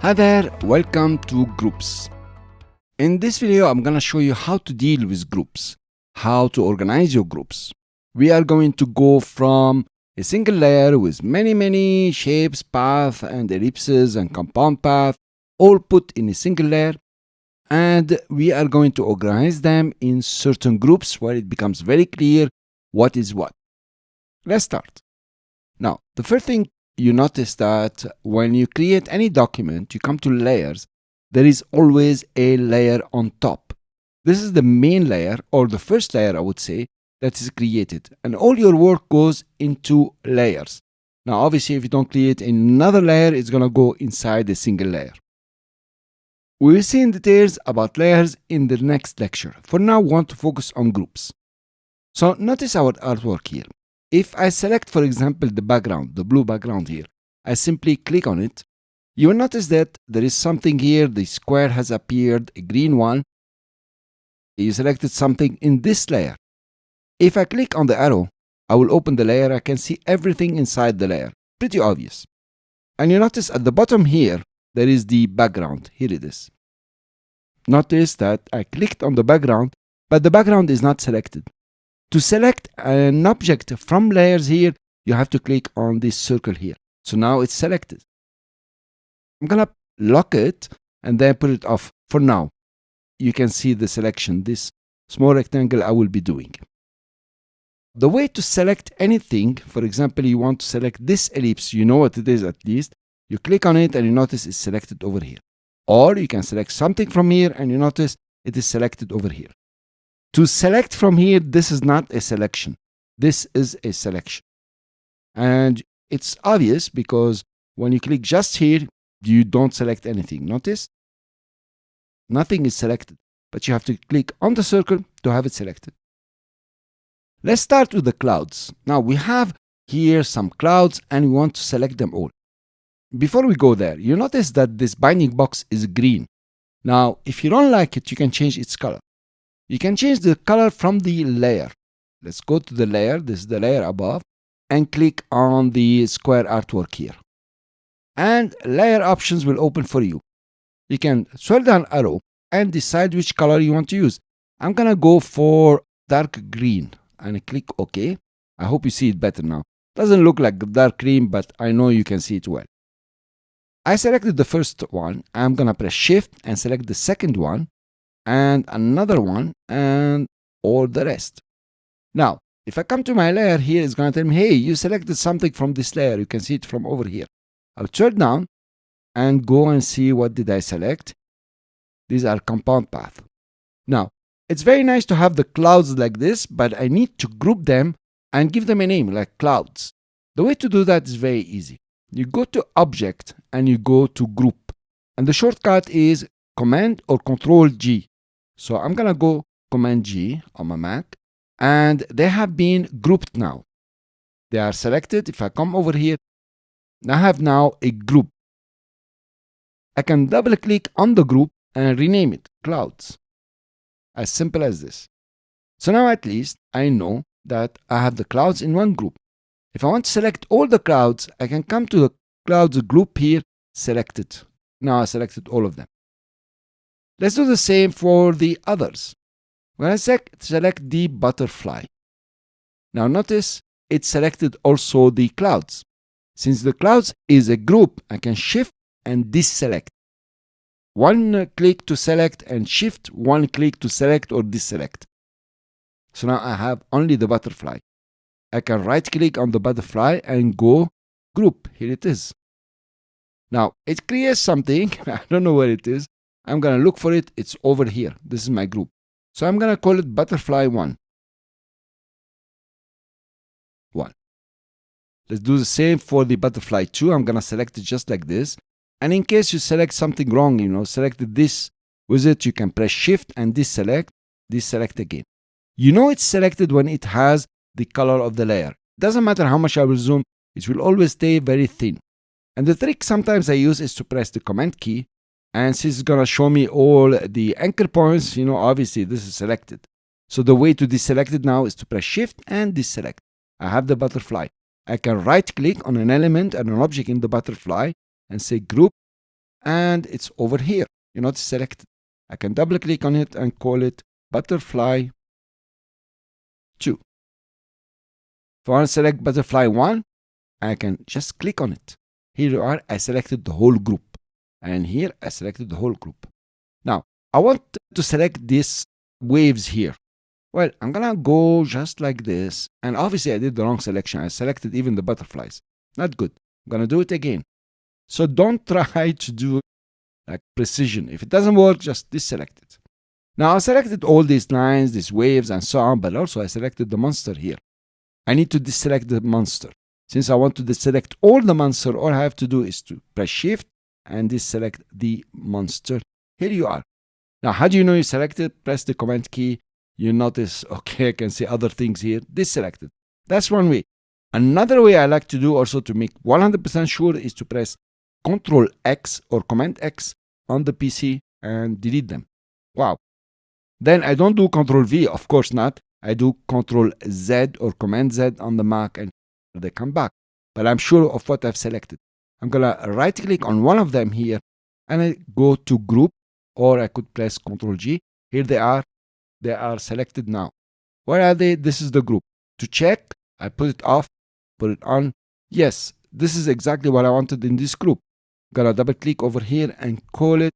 Hi there, welcome to groups. In this video, I'm going to show you how to deal with groups, how to organize your groups. We are going to go from a single layer with many shapes, paths, and ellipses and compound path, all put in a single layer, and we are going to organize them in certain groups where it becomes very clear what is what. Let's start. Now, the first thing you notice that when you create any document, you come to layers, there is always a layer on top. This is the main layer, or the first layer, I would say, that is created. And all your work goes into layers. Now, obviously, if you don't create another layer, it's going to go inside a single layer. We will see in details about layers in the next lecture. For now, we want to focus on groups. So notice our artwork here. If I select, for example, the background, the blue background here, I simply click on it. You will notice that there is something here, the square has appeared, a green one. You selected something in this layer. If I click on the arrow, I will open the layer. I can see everything inside the layer. Pretty obvious. And you notice at the bottom here, there is the background. Here it is. Notice that I clicked on the background, but the background is not selected. To select an object from layers here, you have to click on this circle here. So now it's selected. I'm going to lock it and then put it off for now. You can see the selection, this small rectangle I will be doing. The way to select anything, for example, you want to select this ellipse, you know what it is at least. You click on it and you notice it's selected over here. Or you can select something from here and you notice it is selected over here. To select from here, this is not a selection. This is a selection. And it's obvious because when you click just here, you don't select anything. Notice? Nothing is selected, but you have to click on the circle to have it selected. Let's start with the clouds. Now we have here some clouds and we want to select them all. Before we go there, you notice that this binding box is green. Now, if you don't like it, you can change its color. You can change the color from the layer. Let's go to the layer, this is the layer above, and click on the square artwork here. And layer options will open for you. You can scroll down arrow and decide which color you want to use. I'm gonna go for dark green and click OK. I hope you see it better now. Doesn't look like dark green, but I know you can see it well. I selected the first one. I'm gonna press Shift and select the second one, and another one, and all the rest. Now, if I come to my layer here, it's going to tell me, hey, you selected something from this layer. You can see it from over here. I'll turn down and go and see what did I select. These are compound path. Now, it's very nice to have the clouds like this, but I need to group them and give them a name like clouds. The way to do that is very easy. You go to Object and you go to Group. And the shortcut is Command or Control G. So I'm going to go Command G on my Mac, and they have been grouped now. They are selected. If I come over here, I have now a group. I can double click on the group and rename it Clouds. As simple as this. So now at least I know that I have the clouds in one group. If I want to select all the clouds, I can come to the clouds group here, select it. Now I selected all of them. Let's do the same for the others. When I select the butterfly. Now notice it selected also the clouds. Since the clouds is a group, I can Shift and deselect. One click to select and Shift, one click to select or deselect. So now I have only the butterfly. I can right click on the butterfly and go group. Here it is. Now it creates something. I don't know where it is. I'm going to look for it. It's over here. This is my group. So I'm going to call it butterfly 1. Let's do the same for the butterfly 2. I'm going to select it just like this. And in case you select something wrong, selected this with it, you can press Shift and deselect again. You know it's selected when it has the color of the layer. Doesn't matter how much I will zoom, it will always stay very thin. And the trick sometimes I use is to press the Command key. And since it's going to show me all the anchor points, obviously this is selected. So the way to deselect it now is to press Shift and deselect. I have the butterfly. I can right click on an element and an object in the butterfly and say Group and it's over here. You notice selected. I can double click on it and call it butterfly 2. If I want to select butterfly 1, I can just click on it. Here you are, I selected the whole group. And here I selected the whole group. Now, I want to select these waves here. Well, I'm gonna go just like this. And obviously I did the wrong selection. I selected even the butterflies. Not good. I'm gonna do it again. So don't try to do like precision. If it doesn't work, just deselect it. Now I selected all these lines, these waves, and so on, but also I selected the monster here. I need to deselect the monster. Since I want to deselect all the monster, all I have to do is to press Shift and deselect the monster. Here you are. Now, how do you know you selected? Press the Command key. You notice, okay, I can see other things here. Deselected. That's one way. Another way I like to do also to make 100% sure is to press Ctrl X or Command X on the PC and delete them. Wow. Then I don't do Ctrl V, of course not. I do Ctrl Z or Command Z on the Mac and they come back. But I'm sure of what I've selected. I'm gonna right click on one of them here and I go to group, or I could press Ctrl G. Here they are selected now. Where are they? This is the group. To check, I put it off, put it on. Yes, this is exactly what I wanted in this group. I'm gonna double click over here and call it,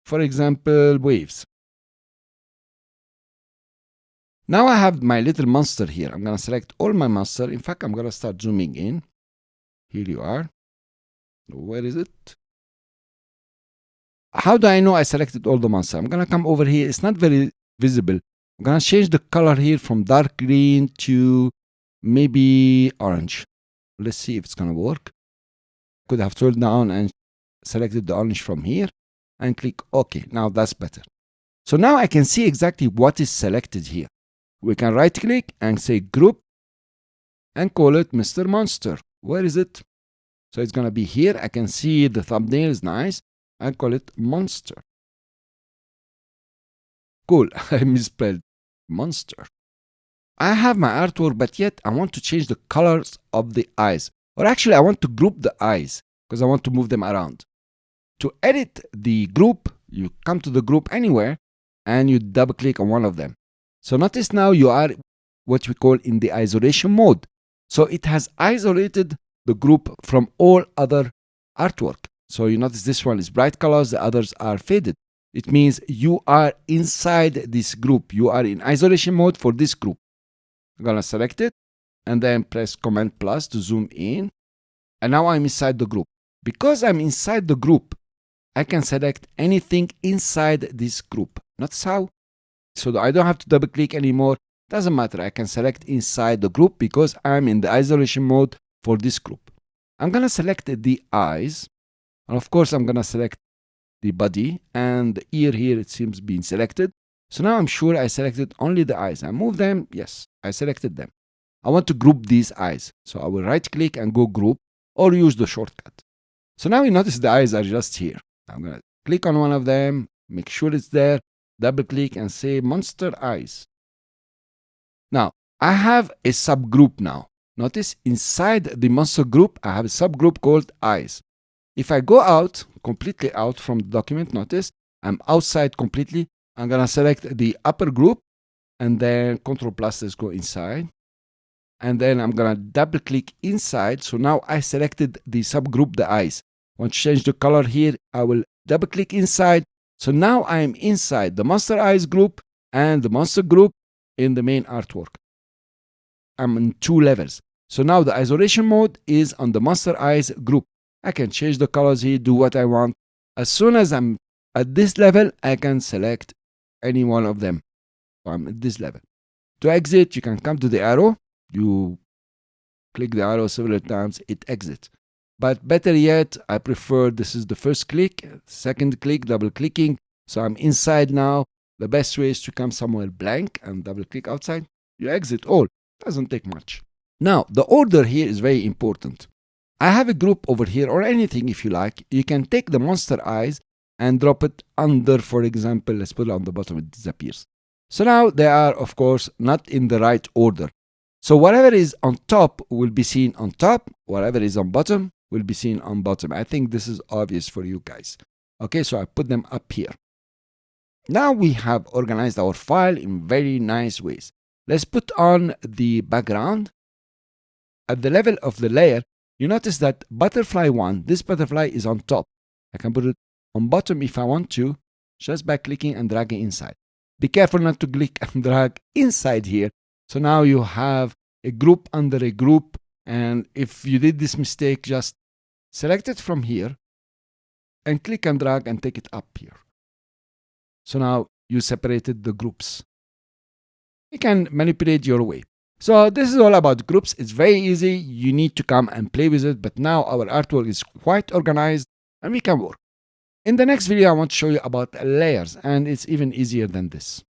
for example, waves. Now I have my little monster here. I'm gonna select all my monster. In fact, I'm gonna start zooming in. Here you are. Where is it? How do I know I selected all the monster? I'm gonna come over here. It's not very visible. I'm gonna change the color here from dark green to maybe orange. Let's see if it's gonna work. Could have scrolled down and selected the orange from here and click OK. Now that's better. So now I can see exactly what is selected here. We can right click and say group and call it Mr. Monster. Where is it? So it's gonna be here. I can see the thumbnail is nice. I call it monster. Cool. I misspelled monster. I have my artwork, but yet I want to change the colors of the eyes. Or actually, I want to group the eyes because I want to move them around. To edit the group, you come to the group anywhere and you double click on one of them. So notice now you are what we call in the isolation mode. So it has isolated the group from all other artwork. So you notice this one is bright colors, the others are faded. It means you are inside this group. You are in isolation mode for this group. I'm gonna select it and then press Command plus to zoom in. And now I'm inside the group. Because I'm inside the group, I can select anything inside this group. Notice how? So I don't have to double click anymore. Doesn't matter. I can select inside the group because I'm in the isolation mode for this group. I'm gonna select the eyes. And of course, I'm gonna select the body and the ear here. It seems being selected. So now I'm sure I selected only the eyes. I move them. Yes, I selected them. I want to group these eyes. So I will right click and go group or use the shortcut. So now you notice the eyes are just here. I'm gonna click on one of them, make sure it's there, double click and say monster eyes. Now I have a subgroup now. Notice inside the monster group, I have a subgroup called eyes. If I go out, completely out from the document, notice I'm outside completely. I'm gonna select the upper group and then Ctrl plus, let's go inside. And then I'm gonna double click inside. So now I selected the subgroup, the eyes. Want to change the color here, I will double click inside. So now I'm inside the monster eyes group and the monster group in the main artwork. I'm in 2 levels. So now the isolation mode is on the monster eyes group. I can change the colors here, do what I want. As soon as I'm at this level, I can select any one of them. So I'm at this level. To exit, you can come to the arrow. You click the arrow several times, it exits. But better yet, I prefer this is the first click, second click, double clicking. So I'm inside now. The best way is to come somewhere blank and double click outside. You exit all. Doesn't take much. Now, the order here is very important. I have a group over here or anything if you like. You can take the monster eyes and drop it under, for example, let's put it on the bottom, it disappears. So now they are, of course, not in the right order. So whatever is on top will be seen on top. Whatever is on bottom will be seen on bottom. I think this is obvious for you guys. Okay, so I put them up here. Now we have organized our file in very nice ways. Let's put on the background. At the level of the layer, you notice that butterfly one, this butterfly is on top. I can put it on bottom if I want to, just by clicking and dragging inside. Be careful not to click and drag inside here. So now you have a group under a group. And if you did this mistake, just select it from here and click and drag and take it up here. So now you separated the groups. You can manipulate your way. So this is all about groups. It's very easy. You need to come and play with it. But now our artwork is quite organized and we can work. In the next video, I want to show you about layers, and it's even easier than this.